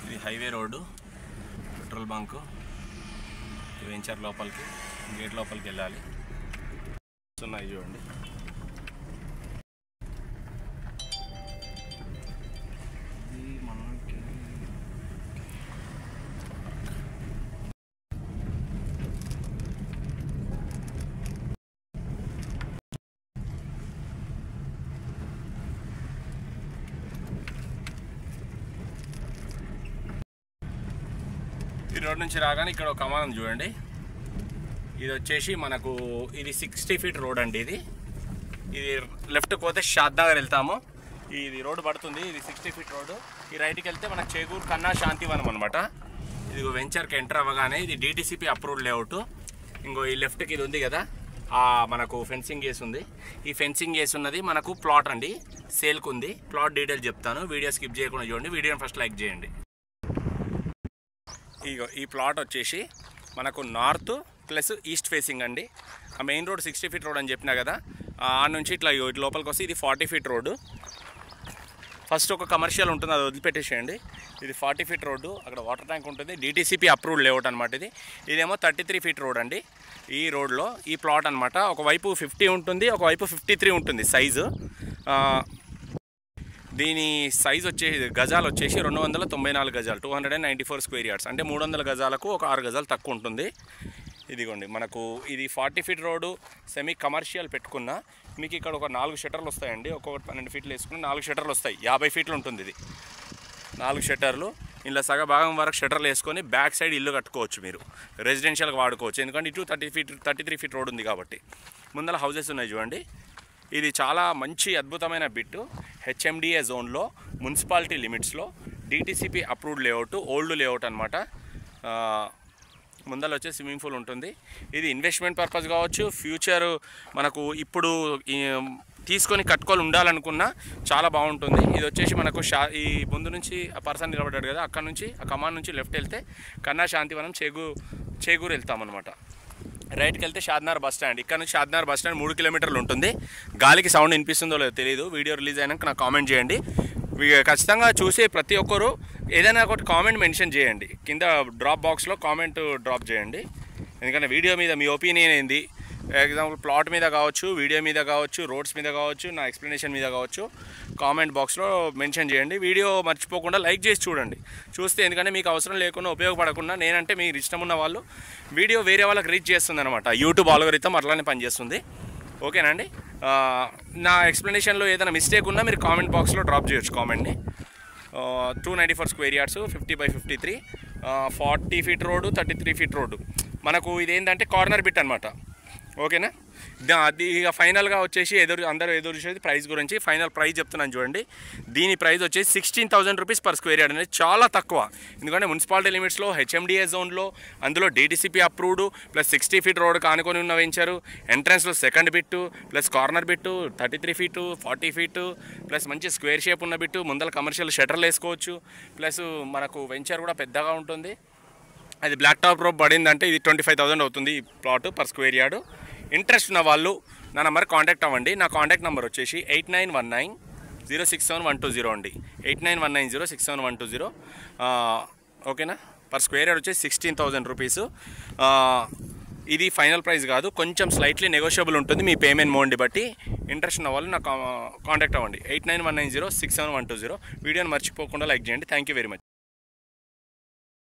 ఇది highway road, petrol bunk, venture లోపలికి gate లోపలికి వెళ్ళాలి. ఉన్నాయి చూడండి. ఈ రోడ్ నుంచి రాగానే ఇక్కడ ఒక కమానం చూడండి. ఇది వచ్చేసి మనకు ఇది 60 ఫీట్ రోడ్ అండి. ఇది లెఫ్ట్కి పోతే షాద్నగర్ వెళ్తాము. ఇది రోడ్డు పడుతుంది. ఇది 60 ఫీట్ రోడ్డు. ఈ రైట్కి వెళ్తే మనకు చేగూరు కన్నా శాంతివనం అనమాట. ఇది వెంచర్కి ఎంటర్ అవ్వగానే ఇది DTCP అప్రూవ్డ్ లేఅవుట్. ఇంకో ఈ లెఫ్ట్కి ఇది ఉంది కదా, మనకు ఫెన్సింగ్ వేసి ఉంది. ఈ ఫెన్సింగ్ వేసి ఉన్నది మనకు ప్లాట్ అండి, సేల్కి ఉంది. ప్లాట్ డీటెయిల్స్ చెప్తాను, వీడియో స్కిప్ చేయకుండా చూడండి. వీడియోని ఫస్ట్ లైక్ చేయండి. ఈ ప్లాట్ వచ్చేసి మనకు నార్త్ ప్లస్ ఈస్ట్ ఫేసింగ్ అండి. ఆ మెయిన్ రోడ్ 60 ఫీట్ రోడ్ అని చెప్పినా కదా, ఆ నుంచి ఇట్లా లోపలికి వస్తే ఇది 40 ఫీట్ రోడ్డు. ఫస్ట్ ఒక కమర్షియల్ ఉంటుంది, అది వదిలిపెట్టేసేయండి. ఇది 40 ఫీట్ రోడ్డు. అక్కడ వాటర్ ట్యాంక్ ఉంటుంది. DTCP అప్రూవ్డ్ లేఅవుట్ అనమాట. ఇదేమో 33 ఫీట్ రోడ్ అండి. ఈ రోడ్లో ఈ ప్లాట్ అనమాట. ఒకవైపు 50 ఉంటుంది, ఒకవైపు 53 ఉంటుంది సైజు. దీని సైజ్ వచ్చేసి గజాలు వచ్చేసి 294 గజాలు, 294 స్క్వేర్ యార్డ్స్. అంటే 300 గజాలకు ఒక 6 గజాలు తక్కువ ఉంటుంది. ఇదిగోండి, మనకు ఇది 40 ఫీట్ రోడ్డు సెమీ కమర్షియల్ పెట్టుకున్న మీకు ఇక్కడ ఒక 4 షట్టర్లు వస్తాయండి. ఒక్కొక్కటి 12 ఫీట్లు వేసుకుని 4 షట్టర్లు వస్తాయి. 50 ఫీట్లు ఉంటుంది ఇది. 4 షట్టర్లు. ఇలా సగ భాగం వరకు షట్టర్లు వేసుకొని బ్యాక్ సైడ్ ఇల్లు కట్టుకోవచ్చు, మీరు రెసిడెన్షియల్గా వాడుకోవచ్చు. ఎందుకంటే ఇటు 33 ఫీట్ రోడ్ ఉంది కాబట్టి. ముందర హౌసెస్ ఉన్నాయి చూడండి. ఇది చాలా మంచి అద్భుతమైన బిట్టు. HMDA జోన్లో, మున్సిపాలిటీ లిమిట్స్లో, DTCP approved layout, old layout అనమాట. ముందర వచ్చే స్విమ్మింగ్ పూల్ ఉంటుంది. ఇది ఇన్వెస్ట్మెంట్ పర్పస్ కావచ్చు, ఫ్యూచర్ మనకు ఇప్పుడు తీసుకొని కట్టుకొని ఉండాలనుకున్నా చాలా బాగుంటుంది. ఇది వచ్చేసి మనకు ఈ ముందు నుంచి ఆ పర్సన్ నిలబడ్డాడు కదా, అక్కడ నుంచి ఆ కమాన్ నుంచి లెఫ్ట్ వెళ్తే కన్నా శాంతివనం చేగూరు వెళ్తామన్నమాట. రైట్కి వెళ్తే షాద్నగర్ బస్ స్టాండ్. ఇక్కడ నుంచి షాద్నగర్ బస్ స్టాండ్ 3 కిలోమీటర్లు ఉంటుంది. గాలికి సౌండ్ వినిపిస్తుందో లేదో తెలియదు. వీడియో రిలీజ్ అయినాక నాకు కామెంట్ చేయండి. ఖచ్చితంగా చూసే ప్రతి ఒక్కరు ఏదైనా ఒకటి కామెంట్ మెన్షన్ చేయండి. కింద డ్రాప్ బాక్స్లో కామెంట్ డ్రాప్ చేయండి. ఎందుకంటే వీడియో మీద మీ ఒపీనియన్ ఏంది, ఎగ్జాంపుల్ ప్లాట్ మీద కావచ్చు, వీడియో మీద కావచ్చు, రోడ్స్ మీద కావచ్చు, నా ఎక్స్ప్లెనేషన్ మీద కావచ్చు, కామెంట్ బాక్స్లో మెన్షన్ చేయండి. వీడియో మర్చిపోకుండా లైక్ చేసి చూస్తే ఎందుకంటే మీకు అవసరం లేకుండా ఉపయోగపడకుండా నేనంటే మీకు ఇష్టం ఉన్న వాళ్ళు వీడియో వేరే వాళ్ళకి రీచ్ చేస్తుంది అనమాట. యూట్యూబ్ ఆల్గోరిథం అట్లానే పనిచేస్తుంది. ఓకేనండి. నా ఎక్స్ప్లెనేషన్లో ఏదైనా మిస్టేక్ ఉన్నా మీరు కామెంట్ బాక్స్లో డ్రాప్ చేయొచ్చు కామెంట్ని. 294 square yards, 50/53, 40 feet road, 33 feet road. మనకు ఇదేంటంటే కార్నర్ బిట్ అనమాట. ఓకేనా. అది ఇక ఫైనల్గా వచ్చేసి అందరూ ఎదురు చూసేది ప్రైస్ గురించి. ఫైనల్ ప్రైస్ చెప్తున్నాను చూడండి. దీని ప్రైస్ వచ్చేసి 16,000 రూపీస్ పర్ స్క్వేర్ యార్డ్ అనేది చాలా తక్కువ. ఎందుకంటే మున్సిపాలిటీ లిమిట్స్లో, HMDA జోన్లో, అందులో DTCP approved plus 60 feet road కానుకొని ఉన్న వెంచరు, ఎంట్రన్స్లో second bit plus corner bit, 33 feet, 40 feet plus మంచి స్క్వేర్ షేప్ ఉన్న బిట్టు, ముందర కమర్షియల్ షట్టర్లు వేసుకోవచ్చు. ప్లస్ మనకు వెంచర్ కూడా పెద్దగా ఉంటుంది. అది బ్లాక్ టాప్ రోడ్ పడిందంటే ఇది 25,000 అవుతుంది ఈ plot per square yard. Interest ఉన్న వాళ్ళు నా నెంబర్ కాంటాక్ట్ అవ్వండి. నా కాంటాక్ట్ నెంబర్ వచ్చేసి 8919067120 అండి. 8919067120. ఓకేనా. పర్ స్క్వేర్ యార్డ్ వచ్చేసి 16,000 రూపీస్. ఇది ఫైనల్ ప్రైస్ కాదు, కొంచెం స్లైట్లీ నెగోషియబుల్ ఉంటుంది మీ పేమెంట్ మోడ్ని బట్టి. ఇంట్రెస్ట్ ఉన్న వాళ్ళు నాకు కాంటాక్ట్ అవ్వండి. 8919067120. వీడియోని మర్చిపోకుండా లైక్ చేయండి. Thank you very much.